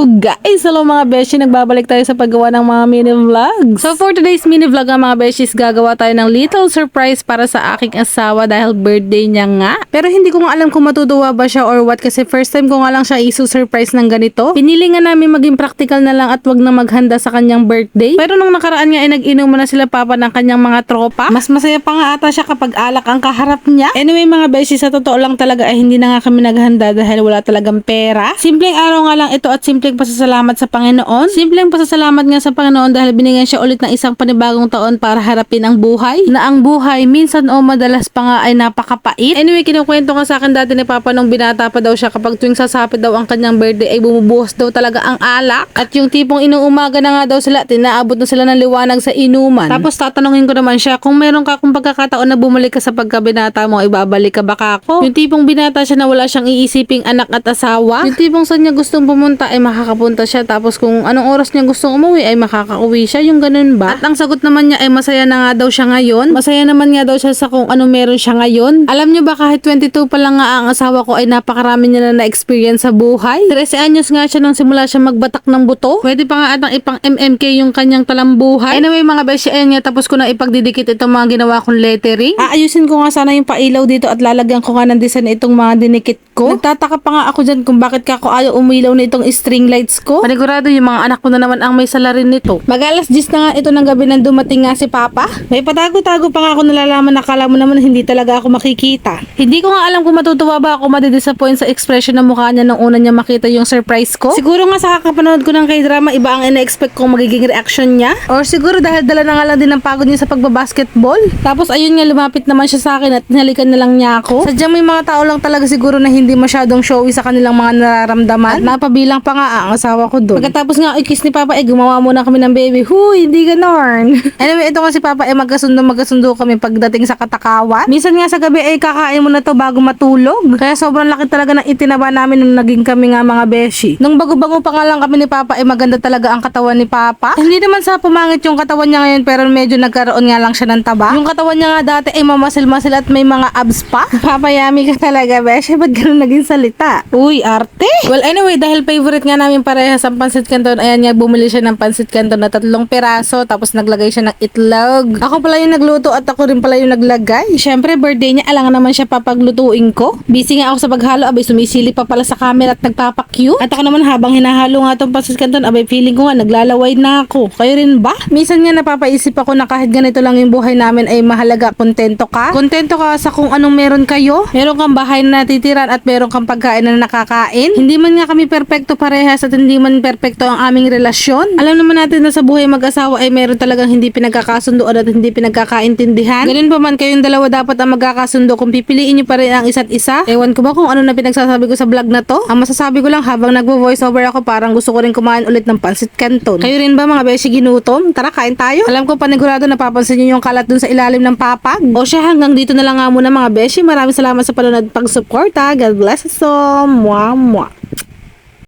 Hello mga beshi, nagbabalik tayo sa paggawa ng mga mini vlog. So for today's mini vlog mga beshis, gagawa tayo ng little surprise para sa aking asawa dahil birthday niya nga. Pero hindi ko nga alam kung matutuwa ba siya or what kasi first time ko nga lang siya isu-surprise ng ganito. Pinili nga namin maging practical na lang at wag na maghanda sa kanyang birthday. Pero nung nakaraan nga ay nag-inuman na sila papa ng kanyang mga tropa. Mas masaya pa nga ata siya kapag alak ang kaharap niya. Anyway mga beshis, sa totoo lang talaga ay hindi na nga kami naghanda dahil wala talagang pera. Simpleng araw nga lang ito at simpleng pasasalamat sa Panginoon. Simpleng pasasalamat nga sa Panginoon dahil binigyan siya ulit ng isang panibagong taon para harapin ang buhay. Na ang buhay minsan o madalas pa nga ay napakapait. Anyway, kinukwento nga sa akin dati ni Papa nung binata pa daw siya kapag tuwing sasapit daw ang kanyang birthday ay bumubuhos daw talaga ang alak. At yung tipong inuumaga na nga daw sila, tinaabot na sila ng liwanag sa inuman. Tapos tatanungin ko naman siya kung meron ka kung pagkakataon na bumalik ka sa pagkabinata mo, ibabalik ka ba ako? Yung tipong binata siya na wala siyang iisiping anak at asawa. Yung tipong saan niya gustong pumunta ay makakapunta siya, tapos kung anong oras niya gustong umuwi ay makakauwi siya, yung ganun ba? At ang sagot naman niya ay masaya na nga daw siya ngayon. Masaya naman nga daw siya sa kung ano meron siya ngayon. Alam niyo ba kahit 22 pa lang nga ang asawa ko ay napakarami niya na na-experience sa buhay. 13 anyos nga siya nang simula siya magbatak ng buto. Pwede pa nga atang ipang MMK yung kanyang talambuhay. Anyway mga beshi, ayan nga, tapos ko na ipagdidikit itong mga ginawa kong lettering. Aayusin ko nga sana yung pailaw dito at lalagyan ko nga ng design itong mga dinikit ko. Nagtataka pa nga ako dyan kung bakit ka ako ayaw umilaw na itong string lights ko. Panigurado yung mga anak ko na naman ang may salarin nito. Mag-alas 10 na nga ito ng gabi nang dumating nga si Papa. May patago-tago pa nga ako nalalaman, nakala mo naman hindi talaga ako makikita. Hindi ko nga alam kung matutuwa ba ako madidisappoint sa expression ng mukha niya nung una niya makita yung surprise ko. Siguro nga sa kakapanood ko ng K-drama, iba ang ina-expect kong magiging reaction niya. Or siguro dahil dala na nga lang din ang pagod niya sa pagbabasketball. Tapos ayun nga, lumapit naman siya sa akin at hinalikan na lang niya ako. Sadyang may mga tao lang talaga siguro na hindi masyadong showy sa kanilang mga nararamdaman. At napabilang pa nga ang asawa ko doon. Pagkatapos nga i-kiss ni Papa, gumawa muna kami ng baby. Huy, hindi ganon. Anyway, ito nga si Papa magkasundo kami pagdating sa Katakawan. Minsan nga sa gabi ay kakain muna to bago matulog. Kaya sobrang laki talaga ng itinaba namin nung naging kami nga mga beshi. Nung bago-bago pa nga lang kami ni Papa ay maganda talaga ang katawan ni Papa. Hindi naman sa pumangit yung katawan niya ngayon, pero medyo nagkaroon nga lang siya ng taba. Yung katawan niya nga dati ay mamasil-masil at may mga abs pa. Papa, yummy ka talaga beshi. Ba't ganun naging salita? Uy, arte. Well, anyway, dahil favorite nga namin parehas ang pansit canton, ayan nga, bumili siya ng pansit canton na 3 peraso, tapos naglagay siya ng itlog. Ako pala yung nagluto at ako rin pala yung naglagay. Syempre, birthday niya, alangan naman siya papaglutuin ko. Busy nga ako sa paghalo, abay sumisilip pa pala sa camera at nagpapakyut. At ako naman habang hinahalo nga tong pansit canton, abay feeling ko nga naglalaway na ako. Kayo rin ba? Minsan nga napapaisip ako na kahit ganito lang yung buhay namin ay mahalaga, kontento ka. Kontento ka sa kung anong meron kayo. Meron kang bahay na natitiran at meron kang pagkain na nakakain. Hindi man nga kami perpekto parehas at hindi man perpekto ang aming relasyon. Alam naman natin na sa buhay mag-asawa ay meron talagang hindi pinagkakasundoan at hindi pinagkakaintindihan. Ganun pa man, kayong dalawa dapat ang magkakasundo. Kung pipiliin nyo pa rin ang isa't isa, ewan ko ba kung ano na pinagsasabi ko sa vlog na to. Ang masasabi ko lang, habang nagvo-voice over ako, parang gusto ko rin kumain ulit ng pansit canton. Kayo rin ba mga beshi ginutom? Tara, kain tayo. Alam ko panigurado napapansin nyo yung kalat dun sa ilalim ng papag. O siya, hanggang dito na lang nga muna mga beshi. Maraming salamat sa panonood at pag-suporta. God bless us all. Mwah, mwah.